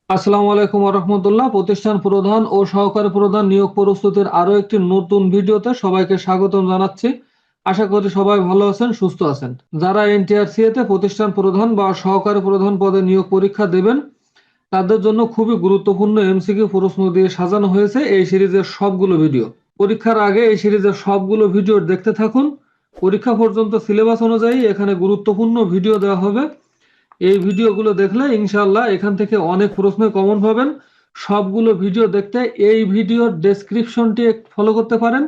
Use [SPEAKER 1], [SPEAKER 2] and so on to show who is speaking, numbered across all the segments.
[SPEAKER 1] আসসালামু আলাইকুম রহমতুল্লাহ। প্রতিষ্ঠান প্রধান ও সহকারী প্রধান নিয়োগ প্রস্তুতির আরো একটি নতুন ভিডিওতে সবাইকে স্বাগতম জানাচ্ছি। আশা করি সবাই ভালো আছেন, সুস্থ আছেন। যারা এনটিআরসি তে প্রতিষ্ঠান প্রধান বা সহকারী প্রধান পদে নিয়োগ পরীক্ষা দেবেন তাদের জন্য খুবই গুরুত্বপূর্ণ এমসিকিউ প্রশ্ন দিয়ে সাজানো হয়েছে এই সিরিজের সবগুলো ভিডিও। পরীক্ষার আগে এই সিরিজের সবগুলো ভিডিও দেখতে থাকুন। পরীক্ষা পর্যন্ত সিলেবাস অনুযায়ী এখানে গুরুত্বপূর্ণ ভিডিও দেওয়া হবে। এই ভিডিওগুলো দেখলে ইনশাআল্লাহ এখান থেকে অনেক প্রশ্ন কমন পাবেন। সবগুলো ভিডিও দেখতে এই ভিডিওর ডেসক্রিপশনটি ফলো করতে পারেন।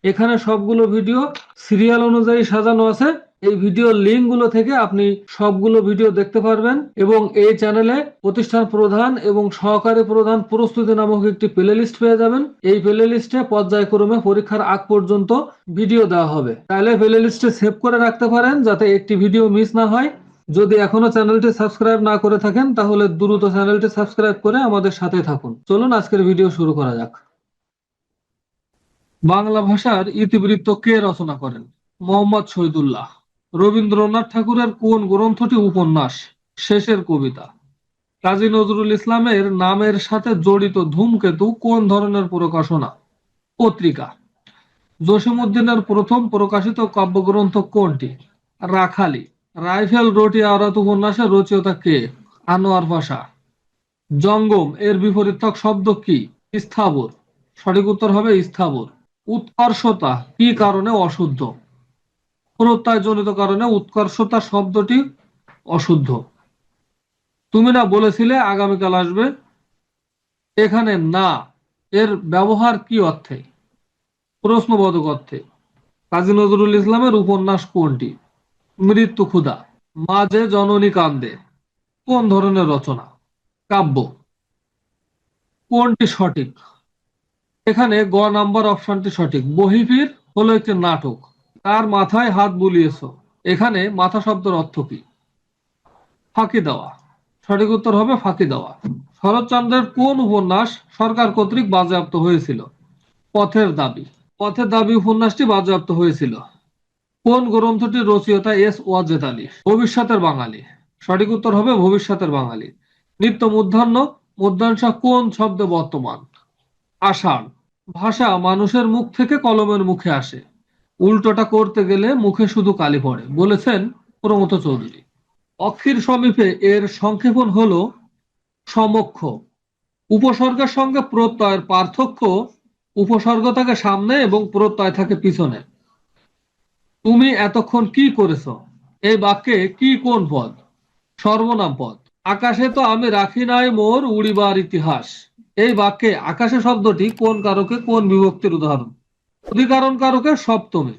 [SPEAKER 1] এখানে সবগুলো ভিডিও সিরিয়াল অনুযায়ী সাজানো আছে। এই ভিডিওর লিঙ্কগুলো থেকে আপনি সবগুলো ভিডিও দেখতে পারবেন এবং এই চ্যানেলে প্রতিষ্ঠান প্রধান এবং সহকারী প্রধান প্রস্তুতি নামক একটি প্লেলিস্ট পেয়ে যাবেন। এই প্লেলিস্টে পর্যায়ক্রমে পরীক্ষার আগ পর্যন্ত ভিডিও দেওয়া হবে। তাহলে প্লেলিস্টে সেভ করে রাখতে পারেন যাতে একটি ভিডিও মিস না হয়। যদি এখনো চ্যানেলটি সাবস্ক্রাইব না করে থাকেন তাহলে দ্রুত চ্যানেলটি সাবস্ক্রাইব করে আমাদের সাথে থাকুন। চলুন আজকের ভিডিও শুরু করা যাক। বাংলা ভাষার ইতিবৃত্ত কে রচনা করেন? মোহাম্মদ শহীদুল্লাহ। রবীন্দ্রনাথ ঠাকুরের কোন গ্রন্থটি উপন্যাস? শেষের কবিতা। কাজী নজরুল ইসলামের নামের সাথে জড়িত ধূমকেতু কোন ধরনের প্রকাশনা? পত্রিকা। জসীমউদ্দিনের প্রথম প্রকাশিত কাব্যগ্রন্থ কোনটি? রাখালি। রাইফেল রোটি আওরাত উপন্যাসের রচয়িতা কে? আনোয়ার পাশা। জঙ্গম এর বিপরীতক শব্দ কি? স্থাবর। সঠিক উত্তর হবে স্থাবর। উৎকর্ষতা কি কারণে অশুদ্ধ? প্রত্যয়জনিত কারণে উৎকর্ষতা শব্দটি অশুদ্ধ। তুমি না বলেছিলে আগামীকাল আসবে, এখানে না এর ব্যবহার কি অর্থে? প্রশ্নবোধক অর্থে। কাজী নজরুল ইসলামের উপন্যাস কোনটি? মৃত্যু ক্ষুধা। মাঝে জননী কান্দে কোন ধরনের রচনা? কাব্য। কোনটি সঠিক? এখানে গ নাম্বার অপশনটি সঠিক। বহিফির হলো একটি নাটক। তার মাথায় হাত বুলিয়েছ, এখানে মাথা শব্দের অর্থ কি? ফাঁকি দেওয়া। সঠিক উত্তর হবে ফাঁকি দেওয়া। শরৎচন্দ্রের কোন উপন্যাস সরকার কর্তৃক বাজেয়াপ্ত হয়েছিল? পথের দাবি। পথের দাবি উপন্যাসটি বাজেয়াপ্ত হয়েছিল। কোন গ্রন্থটির রচয়িতা এস ওয়াজেদ আলী? ভবিষ্যতের বাঙালি। সঠিক উত্তর হবে ভবিষ্যতের বাঙালি। নিত্য মূর্ধন্য মধ্যাংশ কোন শব্দে বর্তমান? আষাঢ়। ভাষা মানুষের মুখ থেকে কলমের মুখে আসে, উল্টোটা করতে গেলে মুখে শুধু কালি পড়ে, বলেছেন প্রমথ চৌধুরী। অক্ষির সমীপে এর সংক্ষেপণ হলো সমক্ষ। উপসর্গের সঙ্গে প্রত্যয়ের পার্থক্য, উপসর্গ থাকে সামনে এবং প্রত্যয় থাকে পিছনে। তুমি এতক্ষণ কি করেছ এই বাক্যে কি কোন পদ? সর্বনাম পদ। আকাশে তো আমি রাখি নাই মোর উড়িবার ইতিহাস, এই বাক্যে আকাশে শব্দটি কোন কারকে কোন বিভক্তির উদাহরণ? অধিকরণ কারকে সপ্তমী।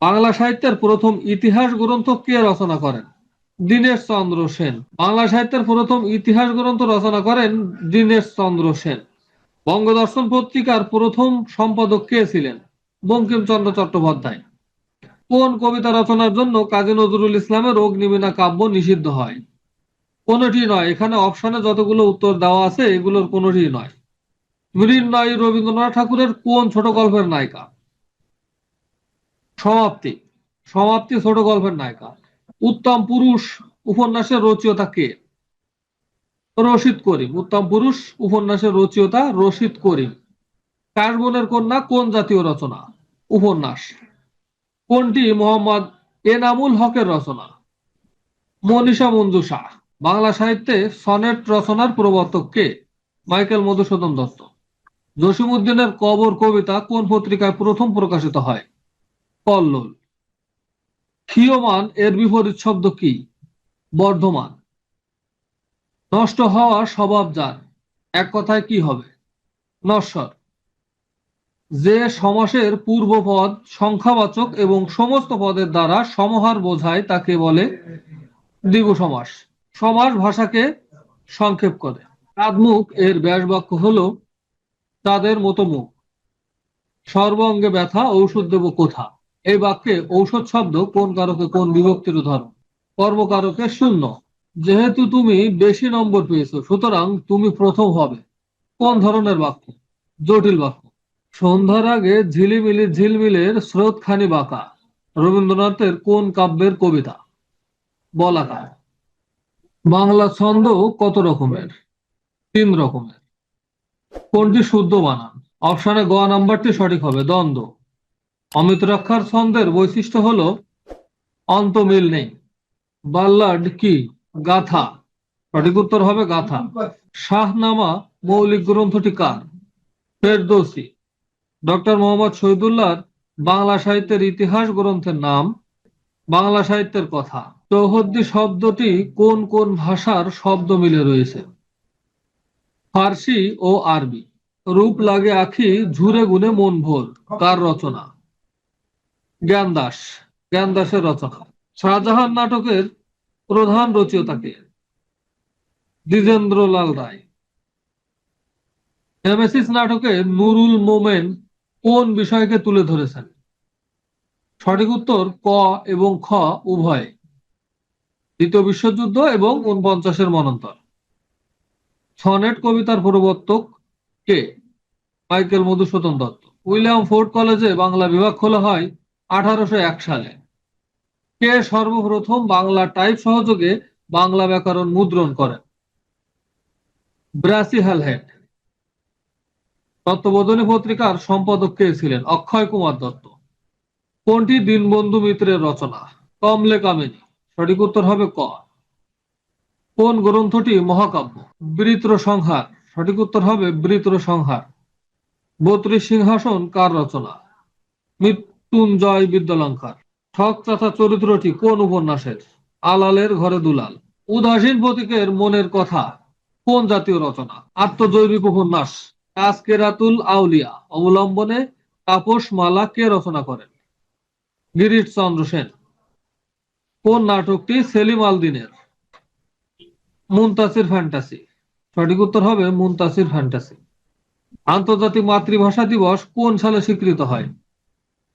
[SPEAKER 1] বাংলা সাহিত্যের প্রথম ইতিহাস গ্রন্থ কে রচনা করেন? দীনেশ চন্দ্র সেন। বাংলা সাহিত্যের প্রথম ইতিহাস গ্রন্থ রচনা করেন দীনেশ চন্দ্র সেন। বঙ্গদর্শন পত্রিকার প্রথম সম্পাদক কে ছিলেন? বঙ্কিমচন্দ্র চট্টোপাধ্যায়। কোন কবিতা রচনার জন্য কাজী নজরুল ইসলামের অগ্নিবীণা কাব্য নিষিদ্ধ হয়? কোনটি নয়। এখানে অপশনে যতগুলো উত্তর দেওয়া আছে এগুলোর কোনটি নয়। মৃন্ময়ী রবীন্দ্রনাথ ঠাকুরের কোন ছোট গল্পের নায়িকা? সমাপ্তি। সমাপ্তি ছোট গল্পের নায়িকা। উত্তম পুরুষ উপন্যাসের রচয়িতা কে? রশিদ করিম। উত্তম পুরুষ উপন্যাসের রচয়িতা রশিদ করিম। কাশবনের কন্যা কোন জাতীয় রচনা? উপন্যাস। কোনটি মোহাম্মদ এনামুল হকের রচনা? মনীষা মঞ্জুষা। বাংলা সাহিত্যে সনেট রচনার প্রবর্তক কে? মাইকেল মধুসূদন দত্ত। জসীমউদ্দিনের কবর কবিতা কোন পত্রিকায় প্রথম প্রকাশিত হয়? কল্লোল। ক্ষীয়মান এর বিপরীত শব্দ কি? বর্ধমান। নষ্ট হওয়া স্বভাব যার, এক কথায় কি হবে? নশ্বর। যে সমাসের পূর্বপদ সংখ্যাবাচক এবং সমস্ত পদের দ্বারা সমাহার বোঝায় তাকে বলে দ্বিগু সমাস। সমাস ভাষাকে সংক্ষেপ করে। চাঁদমুখ এর ব্যাস বাক্য হলো চাঁদের মতো মুখ। সর্ব অঙ্গে ব্যথা ঔষধ দেব কোথা, এই বাক্যে ঔষধ শব্দ কোন কারকে কোন বিভক্তির উদাহরণ? কর্মকারকে শূন্য। যেহেতু তুমি বেশি নম্বর পেয়েছো সুতরাং তুমি প্রথম হবে, কোন ধরনের বাক্য? জটিল বাক্য। সন্ধ্যার আগে ঝিলিমিলি ঝিলমিলের স্রোতখানি বাঁকা রবীন্দ্রনাথের কোন কাব্যের কবিতা? বলাকা। বাংলা ছন্দ কত রকমের? 3 রকমের। কোনটি শুদ্ধ বানান? অপশনে গ নাম্বারটি সঠিক হবে, দ্বন্দ্ব। অমিত রক্ষার ছন্দের বৈশিষ্ট্য হলো অন্তমিল নেই। বাল্লাড কি? গাথা। সঠিক উত্তর হবে গাথা। শাহনামা মৌলিক গ্রন্থটি কার? ফেরদৌসী। ডক্টর মোহাম্মদ শহীদুল্লাহর বাংলা সাহিত্যের ইতিহাস গ্রন্থের নাম বাংলা সাহিত্যের কথা। চৌহদ্দি শব্দটি কোন কোন ভাষার শব্দ মিলে রয়েছে? ফার্সি ও আরবি। রূপ লাগে আঁখি ঝুরে গুনে মন ভোর, কার রচনা? জ্ঞানদাস। জ্ঞানদাসের রচনা। শাহজাহান নাটকের প্রধান রচয়িতাকে? দ্বিজেন্দ্রলাল রায়। নেমেসিস নাটকে নুরুল মোমেন কোন বিষয়কে তুলে ধরেছেন? সঠিক উত্তর ক এবং খ উভয়। দ্বিতীয় বিশ্বযুদ্ধ এবং 49-এর মন্বন্তর। সনেট কবিতার প্রবর্তক কে? Michael Madhusudan Dutta. William fort কলেজে বাংলা বিভাগ খোলা হয় 1801 সালে। কে সর্বপ্রথম বাংলা টাইপ সহযোগে বাংলা ব্যাকরণ মুদ্রণ করেন? Brassey Halhed. তত্ত্ববোধিনী পত্রিকার সম্পাদক কে ছিলেন? অক্ষয় কুমার দত্ত। কোনটি দীনবন্ধু মিত্রের রচনা? কমলে কামিনী। সঠিক উত্তর হবে ক। কোন গ্রন্থটি মহাকাব্য? বৃত্র সংহার। সঠিক উত্তর হবে বৃত্র সংহার। 32 সিংহাসন কার রচনা? মৃত্যুঞ্জয় বিদ্যালঙ্কার। ঠক চাচা চরিত্রটি কোন উপন্যাসের? আলালের ঘরে দুলাল। উদাসীন প্রতীকের মনের কথা কোন জাতীয় রচনা? আত্মজৈবিক উপন্যাস। তাজকেরাতুল আউলিয়া অবলম্বনে তাপস মালা কে রচনা করেন? গিরিশ চন্দ্র সেন। কোন নাটকটি সেলিম আল দীনের? মুনতাসির ফ্যান্টাসি। সঠিক উত্তর হবে মুনতাসির ফ্যান্টাসি। আন্তর্জাতিক মাতৃভাষা দিবস কোন সালে স্বীকৃত হয়?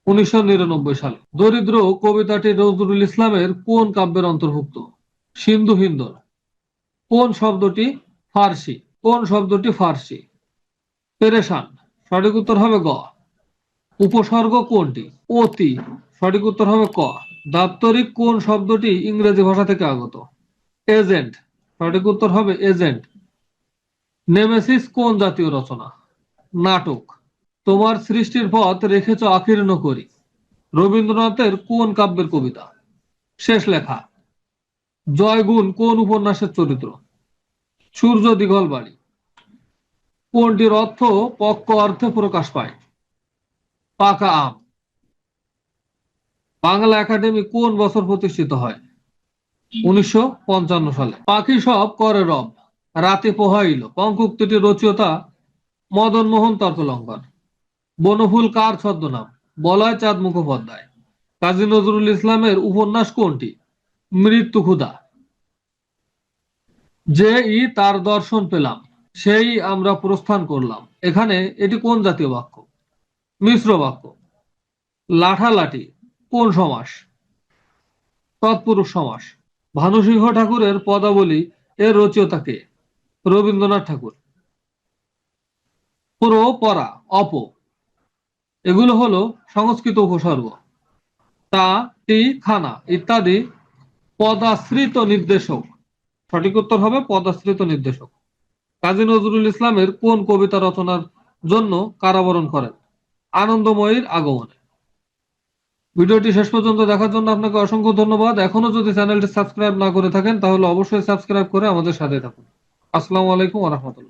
[SPEAKER 1] 1999 সালে। দরিদ্র কবিতাটি নজরুল ইসলামের কোন কাব্যের অন্তর্ভুক্ত? সিন্ধু হিন্দর। কোন শব্দটি ফার্সি? কোন শব্দটি ফার্সি? পেরেশান। সঠিক উত্তর হবে গ। উপসর্গ কোনটি? অতি। সঠিক উত্তর হবে ক। দাপ্তরিক কোন শব্দটি ইংরেজি ভাষা থেকে আগত? এজেন্ট। সঠিক উত্তর হবে এজেন্ট। নেমেসিস কোন জাতীয় রচনা? নাটক। তোমার সৃষ্টির পথ রেখেছ আকীর্ণ করি রবীন্দ্রনাথের কোন কাব্যের কবিতা? শেষ লেখা। জয়গুণ কোন উপন্যাসের চরিত্র? সূর্য দিগলবাড়ি। কোনটির অর্থ পক্ষ অর্থে প্রকাশ পায়? পাকা আম। বাংলা একাডেমি কোন বছর প্রতিষ্ঠিত হয়? 1955 সালে। পাখি সব করে রব রাতে পোহাইল পঙ্কুক্তিটি রচয়িতা মদন মোহন তর্কলঙ্কর। বনফুল কার ছদ্মনাম? বলয় চাঁদ মুখোপাধ্যায়। কাজী নজরুল ইসলামের উপন্যাস কোনটি? মৃত্যু ক্ষুধা। যে তার দর্শন পেলাম সেই আমরা প্রস্থান করলাম, এখানে এটি কোন জাতীয় বাক্য? মিশ্র বাক্য। লাঠালাঠি কোন সমাস? তৎপুরুষ সমাস। ভানুসিংহ ঠাকুরের পদাবলী এর রচয়িতা কে? রবীন্দ্রনাথ ঠাকুর। পুরো পরা অপ এগুলো হলো সংস্কৃত উপসর্গ। তা টি খানা ইত্যাদি পদাশ্রিত নির্দেশক। সঠিক উত্তর হবে পদাশ্রিত নির্দেশক। কাজী নজরুল ইসলামের কোন কবিতা রচনার জন্য কারাবরণ করেন? আনন্দময়ীর আগমনে। ভিডিওটি শেষ পর্যন্ত দেখার জন্য আপনাকে অসংখ্য ধন্যবাদ। এখনো যদি চ্যানেলটি সাবস্ক্রাইব না করে থাকেন তাহলে অবশ্যই সাবস্ক্রাইব করে আমাদের সাথে থাকুন। আসসালামু আলাইকুম ওয়া রাহমাতুল্লাহ।